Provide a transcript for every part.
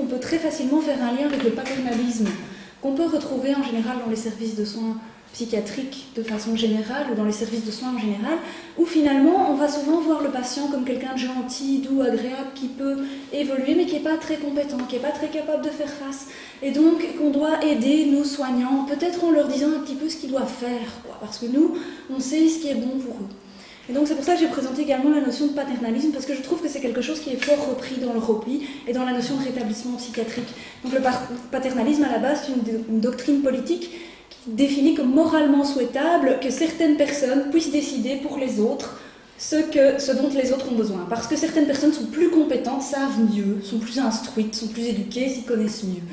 peut très facilement faire un lien avec le paternalisme, qu'on peut retrouver en général dans les services de soins psychiatriques de façon générale, ou dans les services de soins en général, où finalement on va souvent voir le patient comme quelqu'un de gentil, doux, agréable, qui peut évoluer, mais qui n'est pas très compétent, qui n'est pas très capable de faire face. Et donc qu'on doit aider nos soignants, peut-être en leur disant un petit peu ce qu'ils doivent faire, quoi, parce que nous, on sait ce qui est bon pour eux. Et donc c'est pour ça que j'ai présenté également la notion de paternalisme, parce que je trouve que c'est quelque chose qui est fort repris dans le ROPI et dans la notion de rétablissement psychiatrique. Donc le paternalisme, à la base, c'est une doctrine politique qui définit comme moralement souhaitable que certaines personnes puissent décider pour les autres ce dont les autres ont besoin. Parce que certaines personnes sont plus compétentes, savent mieux, sont plus instruites, sont plus éduquées, s'y connaissent mieux.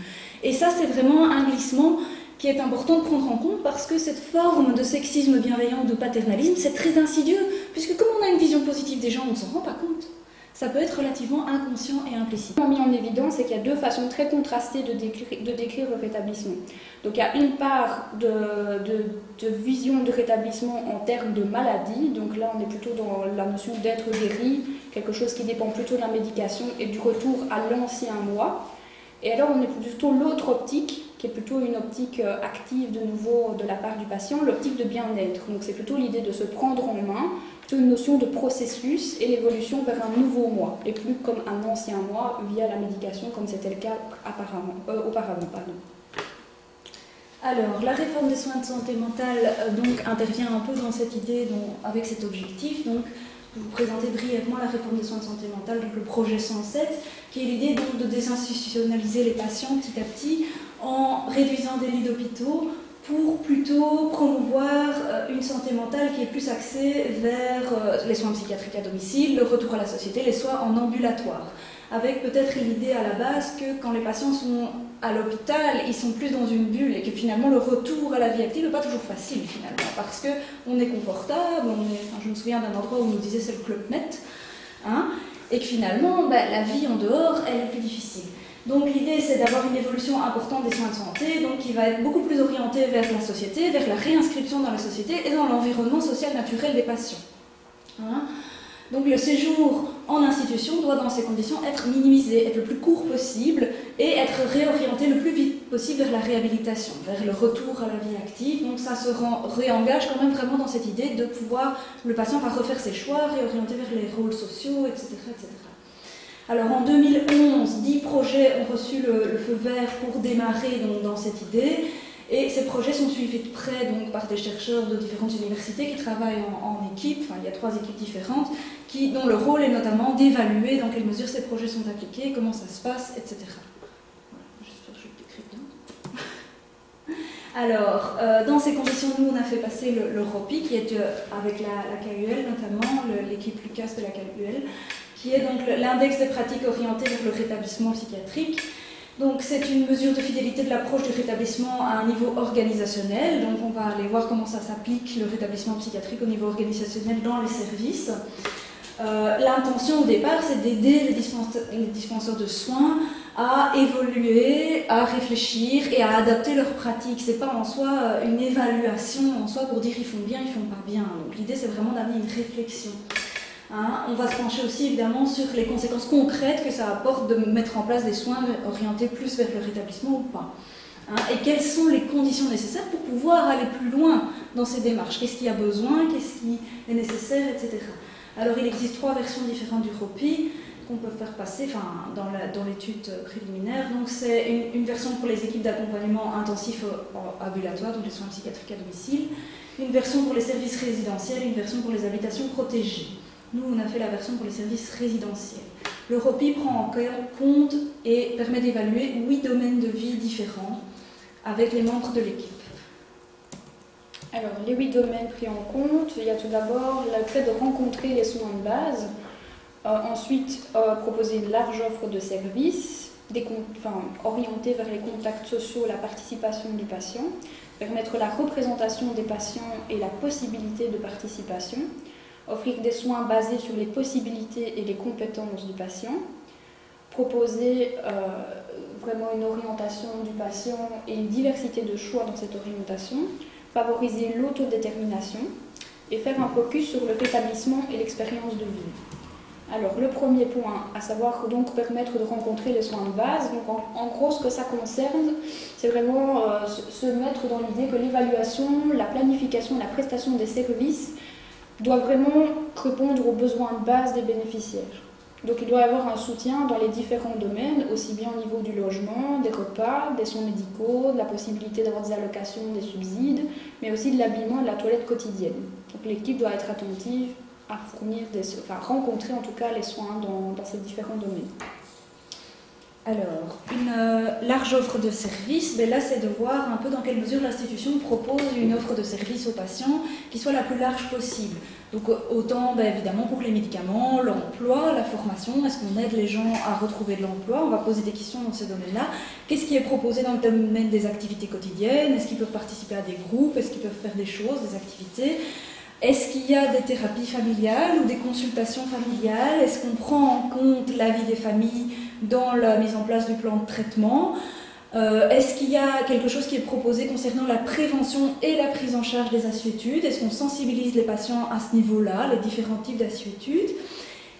Et ça, c'est vraiment un glissement qui est important de prendre en compte, parce que cette forme de sexisme bienveillant, de paternalisme, c'est très insidieux, puisque comme on a une vision positive des gens, on ne s'en rend pas compte. Ça peut être relativement inconscient et implicite. Mis en évidence, c'est qu'il y a deux façons très contrastées de décrire le rétablissement. Donc il y a une part de vision de rétablissement en termes de maladie, donc là on est plutôt dans la notion d'être guéri, quelque chose qui dépend plutôt de la médication et du retour à l'ancien moi. Et alors on est plutôt l'autre optique, qui est plutôt une optique active de nouveau de la part du patient, l'optique de bien-être. Donc c'est plutôt l'idée de se prendre en main, plutôt une notion de processus et l'évolution vers un nouveau moi, et plus comme un ancien moi via la médication, comme c'était le cas auparavant. Alors, la réforme des soins de santé mentale donc, intervient un peu dans cette idée, avec cet objectif. Donc, je vais vous présenter brièvement la réforme des soins de santé mentale, donc le projet 107, qui est l'idée donc, de désinstitutionnaliser les patients petit à petit en réduisant des lits d'hôpitaux pour plutôt promouvoir une santé mentale qui est plus axée vers les soins psychiatriques à domicile, le retour à la société, les soins en ambulatoire. Avec peut-être l'idée à la base que quand les patients sont à l'hôpital, ils sont plus dans une bulle et que finalement le retour à la vie active n'est pas toujours facile finalement, parce qu'on est confortable, je me souviens d'un endroit où on nous disait c'est le Club Med, et que finalement la vie en dehors elle est plus difficile. Donc l'idée c'est d'avoir une évolution importante des soins de santé, donc qui va être beaucoup plus orientée vers la société, vers la réinscription dans la société et dans l'environnement social naturel des patients. Donc le séjour en institution doit dans ces conditions être minimisé, être le plus court possible et être réorienté le plus vite possible vers la réhabilitation, vers le retour à la vie active. Donc ça se réengage quand même vraiment dans cette idée de pouvoir, le patient va refaire ses choix, réorienter vers les rôles sociaux, etc. etc. Alors en 2011, 10 projets ont reçu le feu vert pour démarrer donc, dans cette idée. Et ces projets sont suivis de près donc, par des chercheurs de différentes universités qui travaillent en équipe, enfin il y a 3 équipes différentes, dont le rôle est notamment d'évaluer dans quelle mesure ces projets sont appliqués, comment ça se passe, etc. Voilà, j'espère que je le décris bien. Alors, dans ces conditions, nous on a fait passer le ROPI, qui est avec la KUL notamment, l'équipe Lucas de la KUL, qui est donc l'index des pratiques orientées vers le rétablissement psychiatrique. Donc c'est une mesure de fidélité de l'approche du rétablissement à un niveau organisationnel. Donc on va aller voir comment ça s'applique, le rétablissement psychiatrique au niveau organisationnel dans les services. L'intention au départ, c'est d'aider les dispenseurs de soins à évoluer, à réfléchir et à adapter leurs pratiques. C'est pas en soi une évaluation en soi pour dire ils font bien, ils font pas bien. Donc l'idée c'est vraiment d'amener une réflexion. On va se pencher aussi évidemment sur les conséquences concrètes que ça apporte de mettre en place des soins orientés plus vers le rétablissement ou pas. Et quelles sont les conditions nécessaires pour pouvoir aller plus loin dans ces démarches. Qu'est-ce qu'il y a besoin, qu'est-ce qui est nécessaire, etc. Alors il existe 3 versions différentes du ROPI qu'on peut faire passer dans l'étude préliminaire. Donc c'est une version pour les équipes d'accompagnement intensif ambulatoire, donc les soins psychiatriques à domicile, une version pour les services résidentiels et une version pour les habitations protégées. Nous, on a fait la version pour les services résidentiels. Le ROPI prend en compte et permet d'évaluer 8 domaines de vie différents avec les membres de l'équipe. Alors, les 8 domaines pris en compte, il y a tout d'abord le fait de rencontrer les soins de base, ensuite proposer une large offre de services, orienter vers les contacts sociaux, la participation du patient, permettre la représentation des patients et la possibilité de participation, offrir des soins basés sur les possibilités et les compétences du patient, proposer vraiment une orientation du patient et une diversité de choix dans cette orientation, favoriser l'autodétermination et faire un focus sur le rétablissement et l'expérience de vie. Alors, le premier point, à savoir donc permettre de rencontrer les soins de base. Donc, en gros, ce que ça concerne, c'est vraiment se mettre dans l'idée que l'évaluation, la planification, la prestation des services doit vraiment répondre aux besoins de base des bénéficiaires. Donc, il doit y avoir un soutien dans les différents domaines, aussi bien au niveau du logement, des repas, des soins médicaux, de la possibilité d'avoir des allocations, des subsides, mais aussi de l'habillement et de la toilette quotidienne. Donc, l'équipe doit être attentive à rencontrer en tout cas les soins dans ces différents domaines. Alors, une large offre de services, là c'est de voir un peu dans quelle mesure l'institution propose une offre de services aux patients qui soit la plus large possible. Donc autant évidemment pour les médicaments, l'emploi, la formation, est-ce qu'on aide les gens à retrouver de l'emploi? On va poser des questions dans ces domaines-là. Qu'est-ce qui est proposé dans le domaine des activités quotidiennes? Est-ce qu'ils peuvent participer à des groupes? Est-ce qu'ils peuvent faire des choses, des activités? Est-ce qu'il y a des thérapies familiales ou des consultations familiales? Est-ce qu'on prend en compte l'avis des familles dans la mise en place du plan de traitement? Est-ce qu'il y a quelque chose qui est proposé concernant la prévention et la prise en charge des assuétudes? Est-ce qu'on sensibilise les patients à ce niveau-là, les différents types d'assuétudes?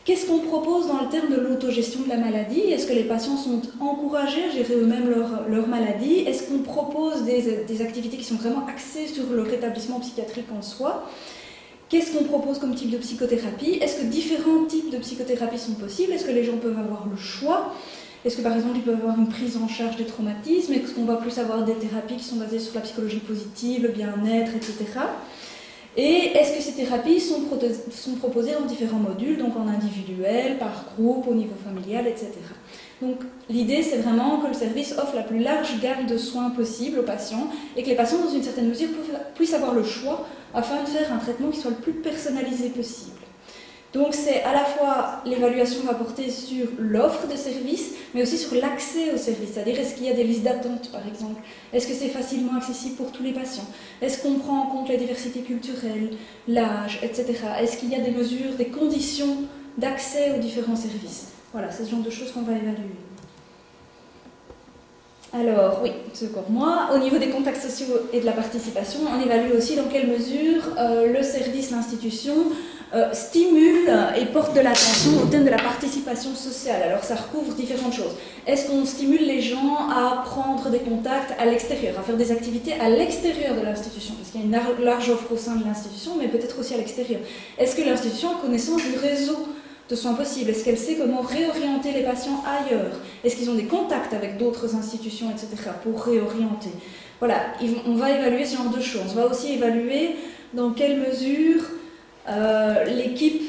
Qu'est-ce qu'on propose dans le terme de l'autogestion de la maladie? Est-ce que les patients sont encouragés à gérer eux-mêmes leur maladie? Est-ce qu'on propose des activités qui sont vraiment axées sur le rétablissement psychiatrique en soi? Qu'est-ce qu'on propose comme type de psychothérapie? Est-ce que différents types de psychothérapie sont possibles? Est-ce que les gens peuvent avoir le choix? Est-ce que par exemple ils peuvent avoir une prise en charge des traumatismes? Est-ce qu'on va plus avoir des thérapies qui sont basées sur la psychologie positive, le bien-être, etc. Et est-ce que ces thérapies sont proposées dans différents modules, donc en individuel, par groupe, au niveau familial, etc. Donc l'idée c'est vraiment que le service offre la plus large gamme de soins possibles aux patients et que les patients dans une certaine mesure puissent avoir le choix afin de faire un traitement qui soit le plus personnalisé possible. Donc c'est à la fois l'évaluation va porter sur l'offre de services, mais aussi sur l'accès aux services. C'est-à-dire, est-ce qu'il y a des listes d'attente, par exemple? Est-ce que c'est facilement accessible pour tous les patients? Est-ce qu'on prend en compte la diversité culturelle, l'âge, etc. Est-ce qu'il y a des mesures, des conditions d'accès aux différents services? Voilà, c'est ce genre de choses qu'on va évaluer. Alors, oui, c'est encore moi. Au niveau des contacts sociaux et de la participation, on évalue aussi dans quelle mesure le service, l'institution, stimule et porte de l'attention au thème de la participation sociale. Alors ça recouvre différentes choses. Est-ce qu'on stimule les gens à prendre des contacts à l'extérieur, à faire des activités à l'extérieur de l'institution? Parce qu'il y a une large offre au sein de l'institution, mais peut-être aussi à l'extérieur. Est-ce que l'institution a connaissance du réseau de soins possibles? Est-ce qu'elle sait comment réorienter les patients ailleurs? Est-ce qu'ils ont des contacts avec d'autres institutions, etc. pour réorienter? Voilà, on va évaluer ce genre de choses. On va aussi évaluer dans quelle mesure l'équipe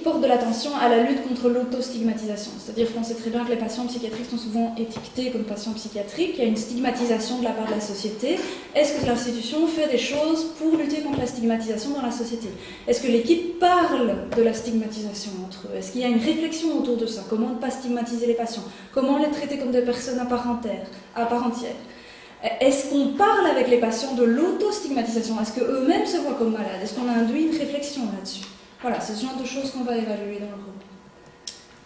porte de l'attention à la lutte contre l'autostigmatisation. C'est-à-dire qu'on sait très bien que les patients psychiatriques sont souvent étiquetés comme patients psychiatriques, il y a une stigmatisation de la part de la société. Est-ce que l'institution fait des choses pour lutter contre la stigmatisation dans la société? Est-ce que l'équipe parle de la stigmatisation entre eux? Est-ce qu'il y a une réflexion autour de ça? Comment ne pas stigmatiser les patients? Comment les traiter comme des personnes à part entière? Est-ce qu'on parle avec les patients de l'autostigmatisation? Est-ce qu'eux-mêmes se voient comme malades? Est-ce qu'on a induit une réflexion là-dessus? Voilà, c'est ce genre de choses qu'on va évaluer dans le groupe.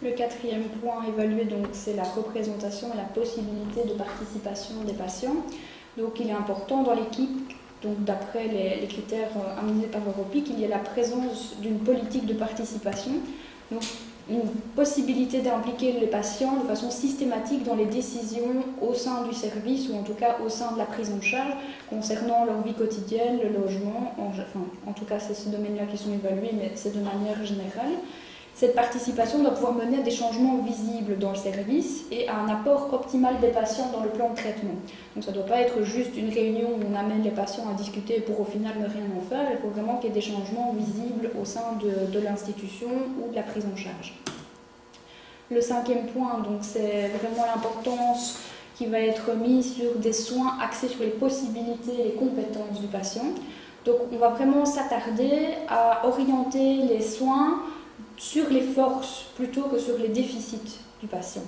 Le quatrième point évalué, donc, c'est la représentation et la possibilité de participation des patients. Donc il est important dans l'équipe, donc d'après les critères amenés par Europi, qu'il y ait la présence d'une politique de participation. Donc, une possibilité d'impliquer les patients de façon systématique dans les décisions au sein du service ou en tout cas au sein de la prise en charge concernant leur vie quotidienne, le logement, en tout cas c'est ce domaine-là qui sont évalués, mais c'est de manière générale. Cette participation doit pouvoir mener à des changements visibles dans le service et à un apport optimal des patients dans le plan de traitement. Donc ça ne doit pas être juste une réunion où on amène les patients à discuter pour au final ne rien en faire. Il faut vraiment qu'il y ait des changements visibles au sein de l'institution ou de la prise en charge. Le cinquième point, donc, c'est vraiment l'importance qui va être mise sur des soins axés sur les possibilités et les compétences du patient. Donc on va vraiment s'attarder à orienter les soins sur les forces plutôt que sur les déficits du patient.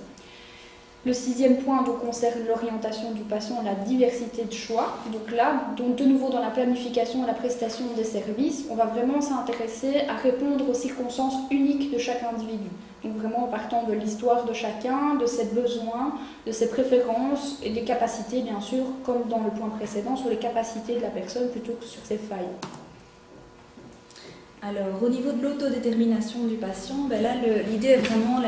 Le sixième point donc, concerne l'orientation du patient, la diversité de choix. Donc là, donc, de nouveau dans la planification et la prestation des services, on va vraiment s'intéresser à répondre aux circonstances uniques de chaque individu. Donc vraiment en partant de l'histoire de chacun, de ses besoins, de ses préférences et des capacités, bien sûr, comme dans le point précédent, sur les capacités de la personne plutôt que sur ses failles. Alors, au niveau de l'autodétermination du patient, ben là, l'idée est vraiment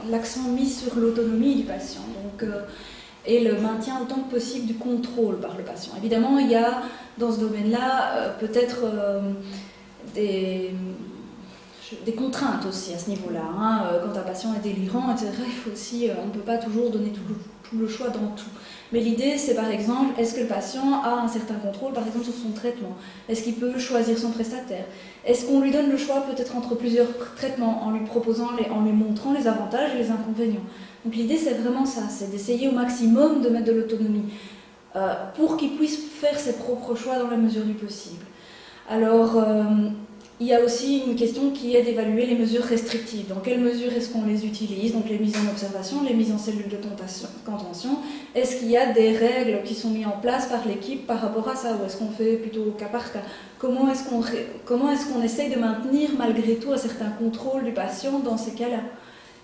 l'accent mis sur l'autonomie du patient et le maintien autant que possible du contrôle par le patient. Évidemment, il y a dans ce domaine-là peut-être des contraintes aussi à ce niveau-là. Quand un patient est délirant, etc., il faut aussi, on ne peut pas toujours donner tout le choix dans tout. Mais l'idée, c'est par exemple, est-ce que le patient a un certain contrôle, par exemple, sur son traitement? Est-ce qu'il peut choisir son prestataire? Est-ce qu'on lui donne le choix peut-être entre plusieurs traitements en lui en lui montrant les avantages et les inconvénients? Donc l'idée, c'est vraiment ça, c'est d'essayer au maximum de mettre de l'autonomie pour qu'il puisse faire ses propres choix dans la mesure du possible. Alors, il y a aussi une question qui est d'évaluer les mesures restrictives. Dans quelle mesure est-ce qu'on les utilise? Donc les mises en observation, les mises en cellule de contention. Est-ce qu'il y a des règles qui sont mises en place par l'équipe par rapport à ça? Ou est-ce qu'on fait plutôt au cas par cas? Comment est-ce qu'on essaye de maintenir malgré tout un certain contrôle du patient dans ces cas-là?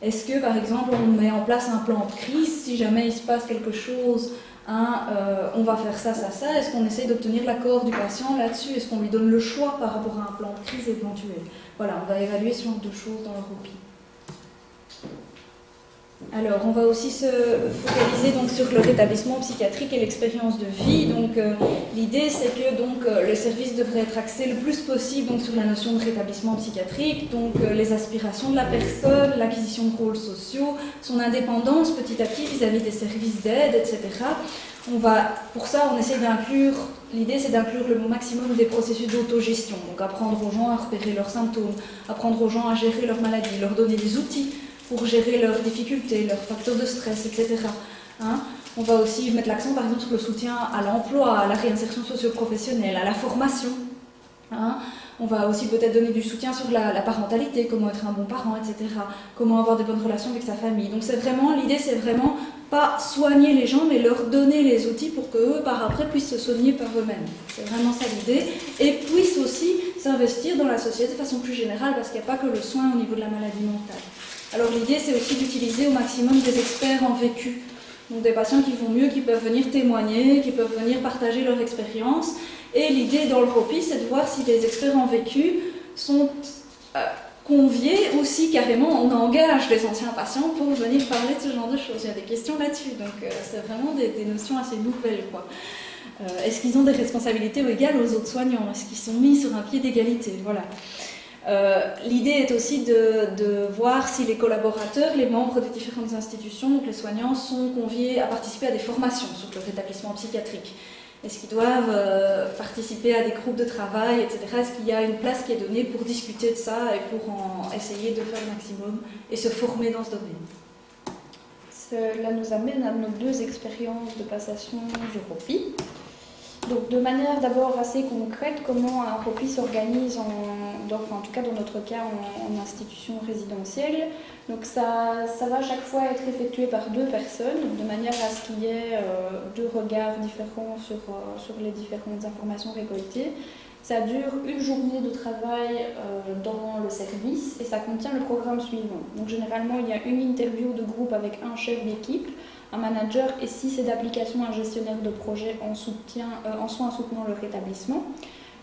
Est-ce que par exemple on met en place un plan de crise si jamais il se passe quelque chose? On va faire ça. Est-ce qu'on essaye d'obtenir l'accord du patient là-dessus? Est-ce qu'on lui donne le choix par rapport à un plan de crise éventuel? Voilà, on va évaluer ce genre de choses dans le ROPI. Alors, on va aussi se focaliser donc, sur le rétablissement psychiatrique et l'expérience de vie. Donc, l'idée, c'est que le service devrait être axé le plus possible donc, sur la notion de rétablissement psychiatrique, donc les aspirations de la personne, l'acquisition de rôles sociaux, son indépendance petit à petit vis-à-vis des services d'aide, etc. Pour ça, on essaie d'inclure, l'idée c'est d'inclure le maximum des processus d'autogestion, donc apprendre aux gens à repérer leurs symptômes, apprendre aux gens à gérer leur maladie, leur donner des outils pour gérer leurs difficultés, leurs facteurs de stress, etc. On va aussi mettre l'accent par exemple sur le soutien à l'emploi, à la réinsertion socio-professionnelle, à la formation. On va aussi peut-être donner du soutien sur la parentalité, comment être un bon parent, etc. Comment avoir des bonnes relations avec sa famille. Donc l'idée c'est vraiment pas soigner les gens, mais leur donner les outils pour qu'eux, par après, puissent se soigner par eux-mêmes. C'est vraiment ça l'idée. Et puissent aussi s'investir dans la société de façon plus générale, parce qu'il n'y a pas que le soin au niveau de la maladie mentale. Alors l'idée c'est aussi d'utiliser au maximum des experts en vécu. Donc des patients qui vont mieux, qui peuvent venir témoigner, qui peuvent venir partager leur expérience. Et l'idée dans le ROPI, c'est de voir si des experts en vécu sont conviés ou si carrément on engage des anciens patients pour venir parler de ce genre de choses. Il y a des questions là-dessus, donc c'est vraiment des notions assez nouvelles, quoi. Est-ce qu'ils ont des responsabilités égales aux autres soignants? Est-ce qu'ils sont mis sur un pied d'égalité? Voilà. L'idée est aussi de voir si les collaborateurs, les membres des différentes institutions, donc les soignants, sont conviés à participer à des formations sur le rétablissement psychiatrique. Est-ce qu'ils doivent participer à des groupes de travail, etc. Est-ce qu'il y a une place qui est donnée pour discuter de ça et pour essayer de faire le maximum et se former dans ce domaine? Cela nous amène à nos deux expériences de passation du ROPI. Donc de manière d'abord assez concrète, comment un ROPI s'organise, en tout cas dans notre cas en institution résidentielle. Donc ça va à chaque fois être effectué par deux personnes, de manière à ce qu'il y ait deux regards différents sur les différentes informations récoltées. Ça dure une journée de travail dans le service et ça contient le programme suivant. Donc généralement il y a une interview de groupe avec un chef d'équipe, un manager et si c'est d'application, un gestionnaire de projet en soins soutenant le rétablissement.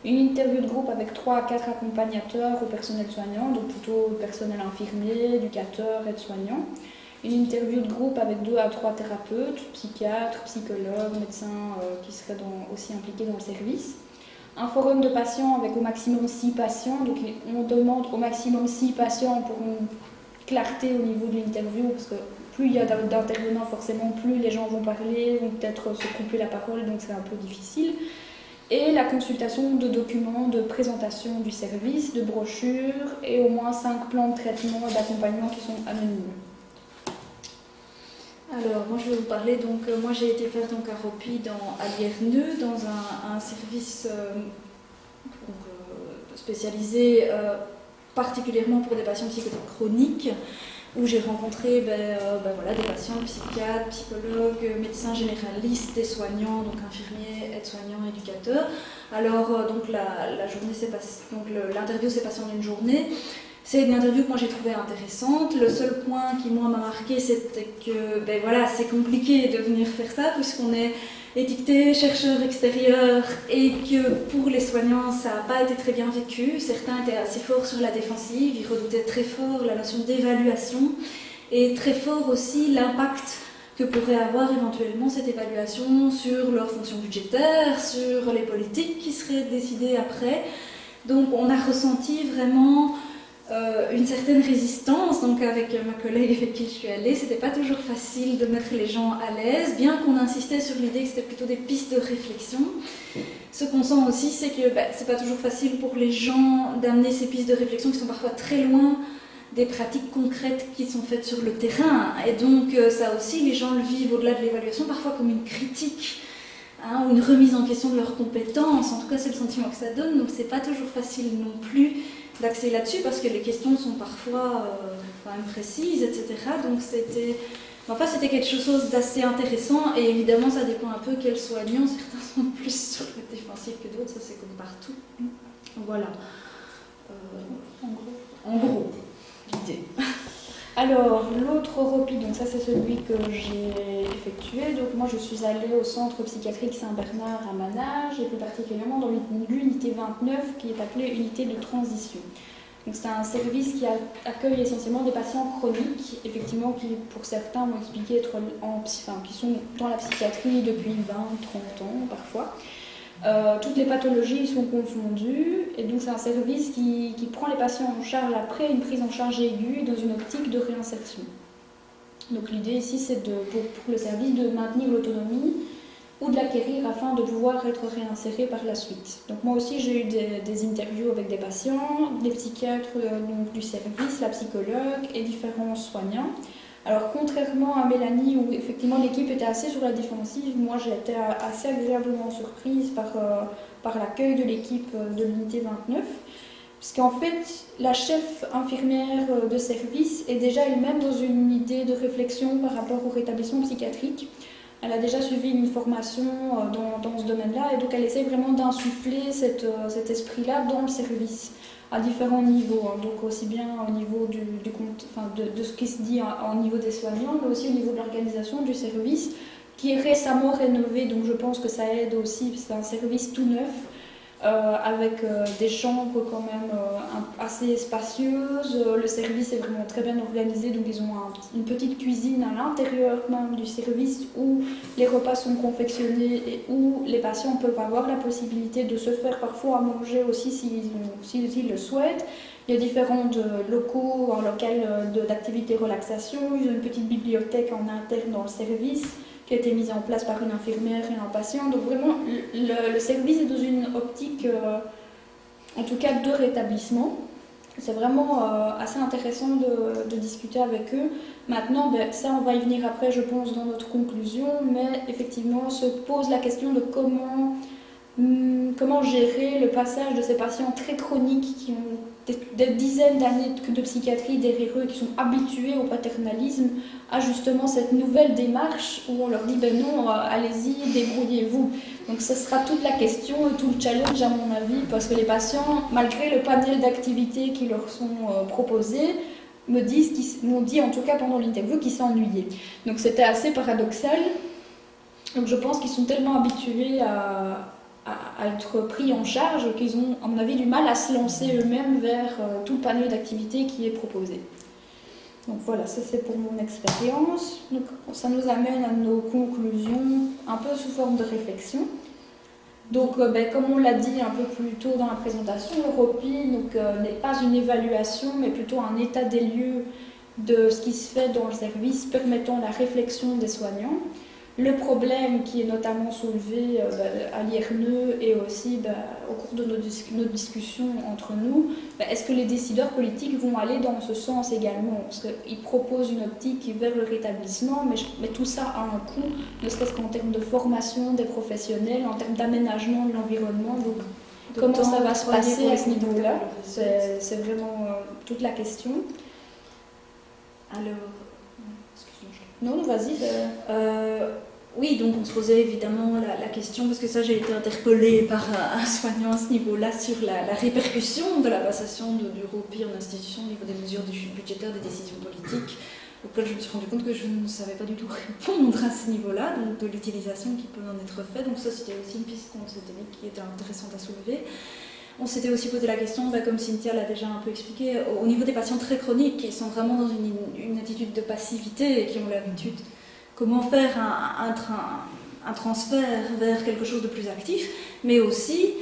Une interview de groupe avec 3 à 4 accompagnateurs au personnel soignant, donc plutôt personnel infirmier, éducateur, aide-soignant. Une interview de groupe avec 2 à 3 thérapeutes, psychiatres, psychologues, médecins qui seraient aussi impliqués dans le service. Un forum de patients avec au maximum 6 patients, donc on demande au maximum 6 patients pour une clarté au niveau de l'interview, parce que plus il y a d'intervenants forcément, plus les gens vont parler, vont peut-être se couper la parole, donc c'est un peu difficile. Et la consultation de documents de présentation du service, de brochures et au moins 5 plans de traitement et d'accompagnement qui sont anonymes. Alors, moi je vais vous parler, moi j'ai été faire un ROPI à Lierneux, dans un service spécialisé particulièrement pour des patients psychotiques chroniques, où j'ai rencontré des patients, psychiatres, psychologues, médecins généralistes, des soignants, donc infirmiers, aides-soignants, éducateurs. Alors, la journée l'interview s'est passée en une journée. C'est une interview que moi j'ai trouvée intéressante. Le seul point qui moi m'a marqué, c'était que voilà, c'est compliqué de venir faire ça puisqu'on est étiqueté chercheur extérieur et que pour les soignants ça n'a pas été très bien vécu. Certains étaient assez forts sur la défensive, ils redoutaient très fort la notion d'évaluation et très fort aussi l'impact que pourrait avoir éventuellement cette évaluation sur leurs fonctions budgétaires, sur les politiques qui seraient décidées après. Donc on a ressenti vraiment une certaine résistance. Donc avec ma collègue avec qui je suis allée, c'était pas toujours facile de mettre les gens à l'aise, bien qu'on insistait sur l'idée que c'était plutôt des pistes de réflexion. Ce qu'on sent aussi, c'est que c'est pas toujours facile pour les gens d'amener ces pistes de réflexion qui sont parfois très loin des pratiques concrètes qui sont faites sur le terrain. Et donc ça aussi, les gens le vivent au-delà de l'évaluation, parfois comme une critique, ou une remise en question de leurs compétences. En tout cas, c'est le sentiment que ça donne. Donc c'est pas toujours facile non plus d'axer là-dessus parce que les questions sont parfois quand même précises, etc. Donc c'était quelque chose d'assez intéressant et évidemment ça dépend un peu quels soignants, certains sont plus sur le défensif que d'autres, ça c'est comme partout. Voilà. En gros, l'idée. Alors, l'autre ROPI, donc ça c'est celui que j'ai effectué. Donc moi je suis allée au centre psychiatrique Saint-Bernard à Manage et plus particulièrement dans l'unité 29 qui est appelée unité de transition. Donc c'est un service qui accueille essentiellement des patients chroniques, effectivement qui pour certains m'ont expliqué être qui sont dans la psychiatrie depuis 20, 30 ans parfois. Toutes les pathologies sont confondues et donc c'est un service qui prend les patients en charge après une prise en charge aiguë dans une optique de réinsertion. Donc l'idée ici c'est pour le service de maintenir l'autonomie ou de l'acquérir afin de pouvoir être réinséré par la suite. Donc moi aussi j'ai eu des interviews avec des patients, des psychiatres donc, du service, la psychologue et différents soignants. Alors contrairement à Mélanie où effectivement l'équipe était assez sur la défensive, moi j'ai été assez agréablement surprise par l'accueil de l'équipe de l'unité 29. Parce qu'en fait, la chef infirmière de service est déjà elle-même dans une idée de réflexion par rapport au rétablissement psychiatrique. Elle a déjà suivi une formation dans ce domaine-là et donc elle essaie vraiment d'insuffler cet esprit-là dans le service à différents niveaux, donc aussi bien au niveau de ce qui se dit au niveau des soignants, mais aussi au niveau de l'organisation du service qui est récemment rénové, donc je pense que ça aide aussi, c'est un service tout neuf avec des chambres quand même assez spacieuses, le service est vraiment très bien organisé, donc ils ont une petite cuisine à l'intérieur même du service où les repas sont confectionnés et où les patients peuvent avoir la possibilité de se faire parfois à manger aussi s'ils le souhaitent. Il y a différents locaux, un local d'activité relaxation, ils ont une petite bibliothèque en interne dans le service qui a été mise en place par une infirmière et un patient. Donc vraiment, le service est dans une optique, en tout cas, de rétablissement. C'est vraiment assez intéressant de discuter avec eux. Maintenant, ça, on va y venir après, je pense, dans notre conclusion, mais effectivement, se pose la question de comment gérer le passage de ces patients très chroniques qui ont des dizaines d'années de psychiatrie derrière eux, qui sont habitués au paternalisme, à justement cette nouvelle démarche où on leur dit non, allez-y, débrouillez-vous. Donc ce sera toute la question et tout le challenge à mon avis, parce que les patients, malgré le panel d'activités qui leur sont proposées, m'ont dit en tout cas pendant l'interview qu'ils s'ennuyaient. Donc c'était assez paradoxal. Donc je pense qu'ils sont tellement habitués à être pris en charge qu'ils ont, à mon avis, du mal à se lancer eux-mêmes vers tout le panel d'activités qui est proposé. Donc voilà, ça c'est pour mon expérience. Donc ça nous amène à nos conclusions, un peu sous forme de réflexion. Donc comme on l'a dit un peu plus tôt dans la présentation, le ROPI n'est pas une évaluation, mais plutôt un état des lieux de ce qui se fait dans le service, permettant la réflexion des soignants. Le problème qui est notamment soulevé à l'IRNE et aussi au cours de nos discussions entre nous, est-ce que les décideurs politiques vont aller dans ce sens également? Parce qu'ils proposent une optique vers le rétablissement, mais tout ça a un coût, ne serait-ce qu'en termes de formation des professionnels, en termes d'aménagement de l'environnement. Donc, comment ça va se passer à ce niveau-là? C'est vraiment toute la question. Alors... Non, vas-y. oui, donc on se posait évidemment la question, parce que ça j'ai été interpellée par un soignant à ce niveau-là, sur la répercussion de la passation du ROPI en institution au niveau des mesures budgétaires, des décisions politiques, auxquelles je me suis rendu compte que je ne savais pas du tout répondre à ce niveau-là, donc de l'utilisation qui peut en être faite. Donc ça c'était aussi une piste qu'on s'était dit qui était intéressante à soulever. On s'était aussi posé la question, comme Cynthia l'a déjà un peu expliqué, au niveau des patients très chroniques qui sont vraiment dans une attitude de passivité et qui ont l'habitude. Comment faire un transfert vers quelque chose de plus actif, mais aussi,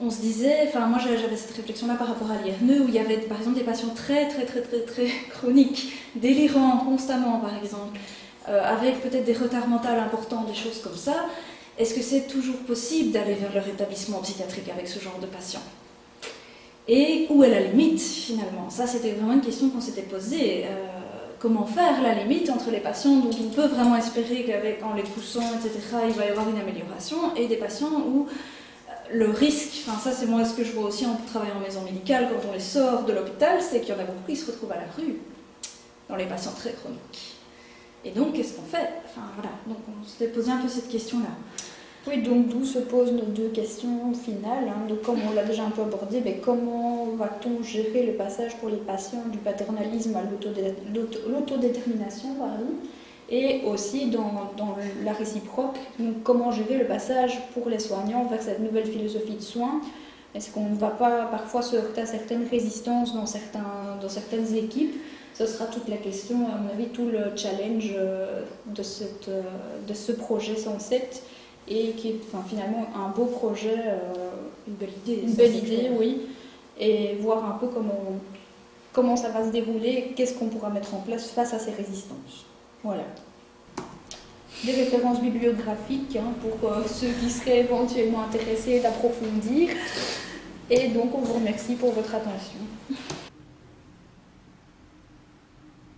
on se disait, enfin moi j'avais cette réflexion-là par rapport à l'IRNE, où il y avait par exemple des patients très chroniques, délirants constamment par exemple, avec peut-être des retards mentaux importants, des choses comme ça. Est-ce que c'est toujours possible d'aller vers le rétablissement psychiatrique avec ce genre de patients? Et où est la limite finalement? Ça c'était vraiment une question qu'on s'était posée. Comment faire la limite entre les patients dont on peut vraiment espérer qu'en les poussant, etc., il va y avoir une amélioration, et des patients où le risque, enfin ça c'est moi ce que je vois aussi en travaillant en maison médicale, quand on les sort de l'hôpital, c'est qu'il y en a beaucoup qui se retrouvent à la rue, dans les patients très chroniques. Et donc qu'est-ce qu'on fait? Enfin voilà, donc on s'était posé un peu cette question-là. Oui, donc d'où se posent nos deux questions finales. Donc, comme on l'a déjà un peu abordé, mais comment va-t-on gérer le passage pour les patients du paternalisme à l'autodétermination, et aussi dans la réciproque, donc comment gérer le passage pour les soignants vers cette nouvelle philosophie de soins? Est-ce qu'on ne va pas parfois se heurter à certaines résistances dans certaines équipes? Ce sera toute la question, à mon avis, tout le challenge de ce projet 107. Et qui est finalement un beau projet, une belle idée, oui, et voir un peu comment ça va se dérouler, qu'est-ce qu'on pourra mettre en place face à ces résistances. Voilà. Des références bibliographiques pour ceux qui seraient éventuellement intéressés d'approfondir. Et donc on vous remercie pour votre attention.